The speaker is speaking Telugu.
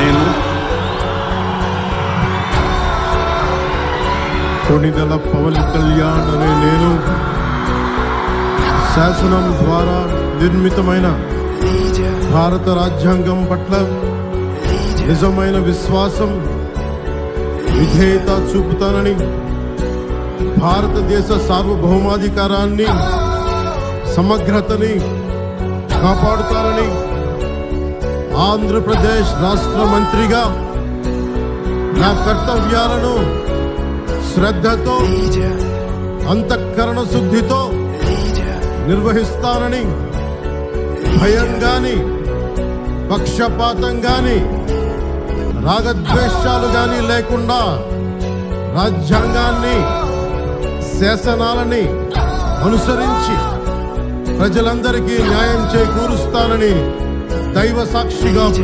నేను కొణిదెల పవన్ కళ్యాణ్ అనే నేను శాసనం ద్వారా నిర్మితమైన భారత రాజ్యాంగం పట్ల నిజమైన విశ్వాసం విధేయత చూపుతానని, భారతదేశ సార్వభౌమాధికారాన్ని సమగ్రతని కాపాడుతానని, ఆంధ్రప్రదేశ్ రాష్ట్ర మంత్రిగా నా కర్తవ్యాలను శ్రద్ధతో అంతఃకరణ శుద్ధితో నిర్వహిస్తానని, భయం గాని పక్షపాతం గాని రాగద్వేషాలు గాని లేకుండా రాజ్యాంగాన్ని శాసనాలని అనుసరించి ప్రజలందరికీ న్యాయం చేకూరుస్తానని దైవ సాక్షిగా